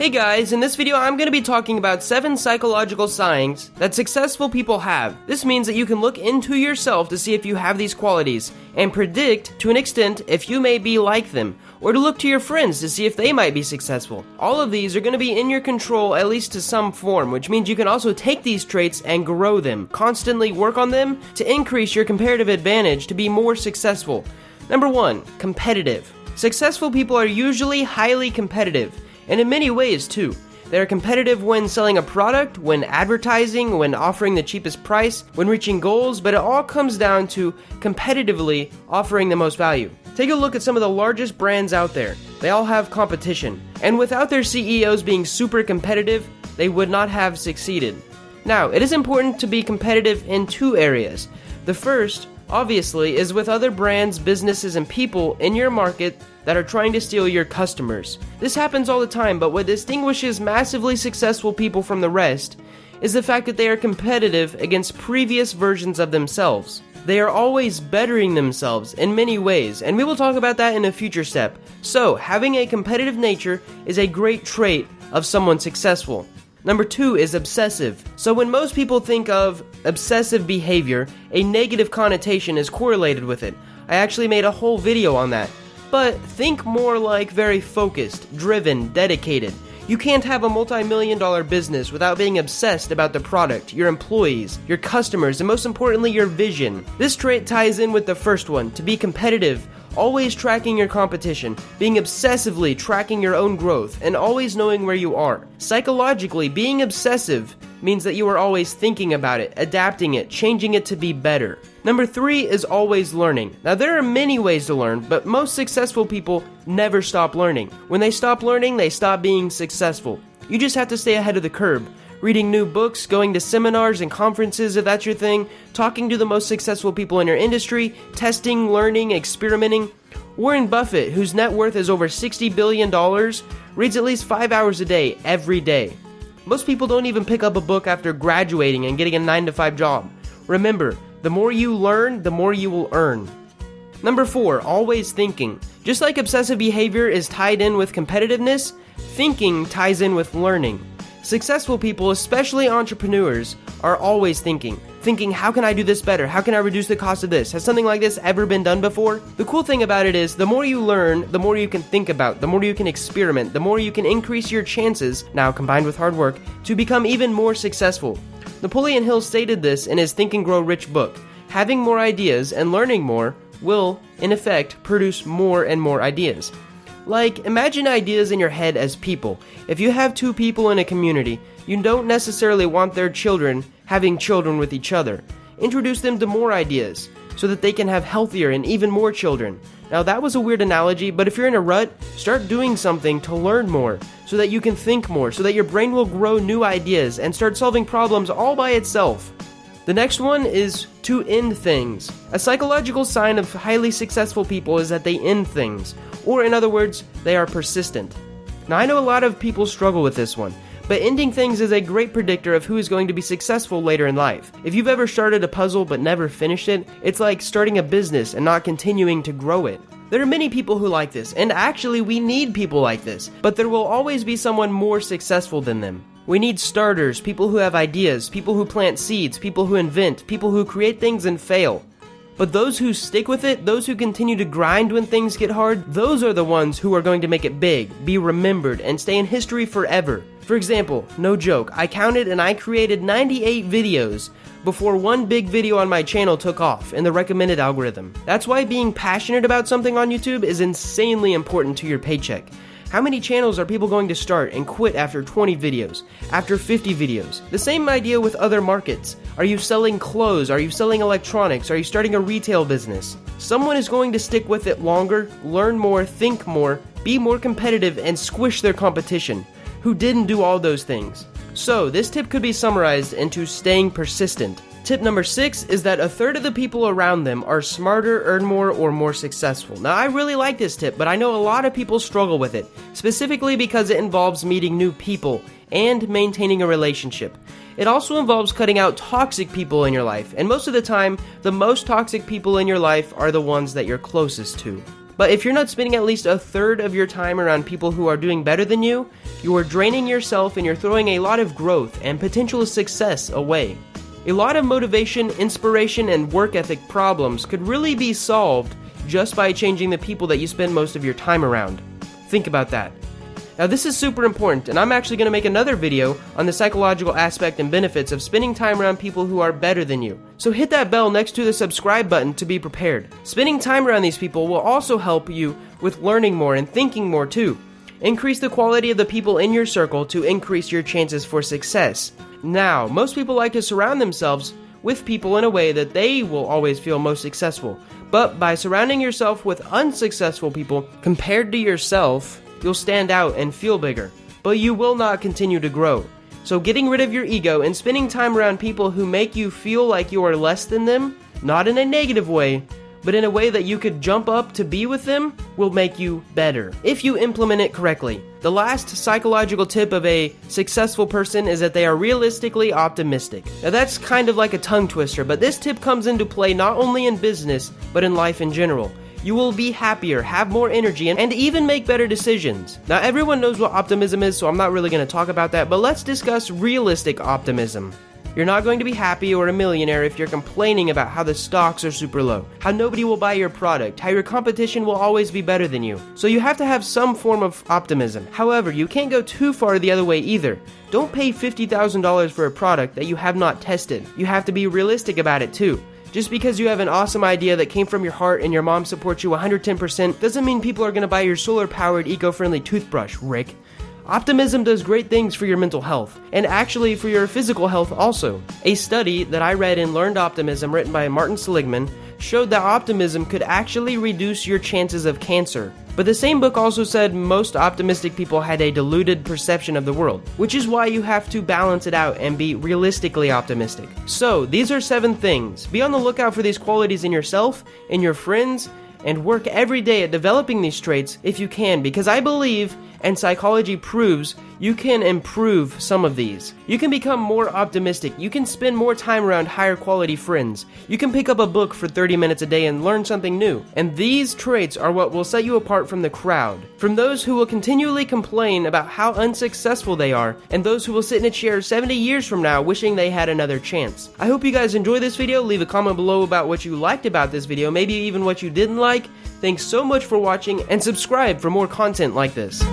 Hey guys, in this video I'm going to be talking about 7 psychological signs that successful people have. This means that you can look into yourself to see if you have these qualities, and predict, to an extent, if you may be like them, or to look to your friends to see if they might be successful. All of these are going to be in your control, at least to some form, which means you can also take these traits and grow them, constantly work on them to increase your comparative advantage to be more successful. Number 1, competitive. Successful people are usually highly competitive. And in many ways, too. They are competitive when selling a product, when advertising, when offering the cheapest price, when reaching goals, but it all comes down to competitively offering the most value. Take a look at some of the largest brands out there. They all have competition. And without their CEOs being super competitive, they would not have succeeded. Now, it is important to be competitive in 2 areas. The first, obviously, is with other brands, businesses, and people in your market that are trying to steal your customers. This happens all the time, but what distinguishes massively successful people from the rest is the fact that they are competitive against previous versions of themselves. They are always bettering themselves in many ways, and we will talk about that in a future step. So, having a competitive nature is a great trait of someone successful. Number 2 is obsessive. So when most people think of obsessive behavior, a negative connotation is correlated with it. I actually made a whole video on that. But think more like very focused, driven, dedicated. You can't have a multi-million-dollar business without being obsessed about the product, your employees, your customers, and most importantly, your vision. This trait ties in with the first one, to be competitive, always tracking your competition, being obsessively tracking your own growth, and always knowing where you are. Psychologically, being obsessive means that you are always thinking about it, adapting it, changing it to be better. Number 3 is always learning. Now there are many ways to learn, but most successful people never stop learning. When they stop learning, they stop being successful. You just have to stay ahead of the curve. Reading new books, going to seminars and conferences if that's your thing, talking to the most successful people in your industry, testing, learning, experimenting. Warren Buffett, whose net worth is over $60 billion, reads at least 5 hours a day, every day. Most people don't even pick up a book after graduating and getting a 9-to-5 job. Remember, the more you learn, the more you will earn. Number 4, always thinking. Just like obsessive behavior is tied in with competitiveness, thinking ties in with learning. Successful people, especially entrepreneurs, are always thinking. Thinking, how can I do this better? How can I reduce the cost of this? Has something like this ever been done before? The cool thing about it is, the more you learn, the more you can think about, the more you can experiment, the more you can increase your chances, now combined with hard work, to become even more successful. Napoleon Hill stated this in his Think and Grow Rich book. Having more ideas and learning more will, in effect, produce more and more ideas. Like, imagine ideas in your head as people. If you have 2 people in a community, you don't necessarily want their children having children with each other. Introduce them to more ideas, so that they can have healthier and even more children. Now that was a weird analogy, but if you're in a rut, start doing something to learn more, so that you can think more, so that your brain will grow new ideas and start solving problems all by itself. The next one is to end things. A psychological sign of highly successful people is that they end things, or in other words, they are persistent. Now I know a lot of people struggle with this one, but ending things is a great predictor of who is going to be successful later in life. If you've ever started a puzzle but never finished it, it's like starting a business and not continuing to grow it. There are many people who like this, and actually we need people like this, but there will always be someone more successful than them. We need starters, people who have ideas, people who plant seeds, people who invent, people who create things and fail. But those who stick with it, those who continue to grind when things get hard, those are the ones who are going to make it big, be remembered, and stay in history forever. For example, no joke, I counted and I created 98 videos before one big video on my channel took off in the recommended algorithm. That's why being passionate about something on YouTube is insanely important to your paycheck. How many channels are people going to start and quit after 20 videos, after 50 videos? The same idea with other markets. Are you selling clothes? Are you selling electronics? Are you starting a retail business? Someone is going to stick with it longer, learn more, think more, be more competitive, and squish their competition, who didn't do all those things. So, this tip could be summarized into staying persistent. Tip number 6 is that a third of the people around them are smarter, earn more, or more successful. Now, I really like this tip, but I know a lot of people struggle with it, specifically because it involves meeting new people and maintaining a relationship. It also involves cutting out toxic people in your life, and most of the time, the most toxic people in your life are the ones that you're closest to. But if you're not spending at least a third of your time around people who are doing better than you, you are draining yourself and you're throwing a lot of growth and potential success away. A lot of motivation, inspiration, and work ethic problems could really be solved just by changing the people that you spend most of your time around. Think about that. Now this is super important, and I'm actually going to make another video on the psychological aspect and benefits of spending time around people who are better than you. So hit that bell next to the subscribe button to be prepared. Spending time around these people will also help you with learning more and thinking more too. Increase the quality of the people in your circle to increase your chances for success. Now, most people like to surround themselves with people in a way that they will always feel most successful. But by surrounding yourself with unsuccessful people compared to yourself, you'll stand out and feel bigger, but you will not continue to grow. So getting rid of your ego and spending time around people who make you feel like you are less than them, not in a negative way, but in a way that you could jump up to be with them, will make you better, if you implement it correctly. The last psychological tip of a successful person is that they are realistically optimistic. Now that's kind of like a tongue twister, but this tip comes into play not only in business, but in life in general. You will be happier, have more energy, and even make better decisions. Now everyone knows what optimism is, so I'm not really going to talk about that, but let's discuss realistic optimism. You're not going to be happy or a millionaire if you're complaining about how the stocks are super low, how nobody will buy your product, how your competition will always be better than you. So you have to have some form of optimism. However, you can't go too far the other way either. Don't pay $50,000 for a product that you have not tested. You have to be realistic about it too. Just because you have an awesome idea that came from your heart and your mom supports you 110% doesn't mean people are going to buy your solar-powered eco-friendly toothbrush, Rick. Optimism does great things for your mental health, and actually for your physical health also. A study that I read in Learned Optimism, written by Martin Seligman, showed that optimism could actually reduce your chances of cancer. But the same book also said most optimistic people had a diluted perception of the world, which is why you have to balance it out and be realistically optimistic. So, these are 7 things. Be on the lookout for these qualities in yourself, in your friends, and work every day at developing these traits if you can, because I believe, and psychology proves, you can improve some of these. You can become more optimistic. You can spend more time around higher quality friends. You can pick up a book for 30 minutes a day and learn something new. And these traits are what will set you apart from the crowd, from those who will continually complain about how unsuccessful they are, and those who will sit in a chair 70 years from now wishing they had another chance. I hope you guys enjoyed this video. Leave a comment below about what you liked about this video, maybe even what you didn't like. Thanks so much for watching, and subscribe for more content like this.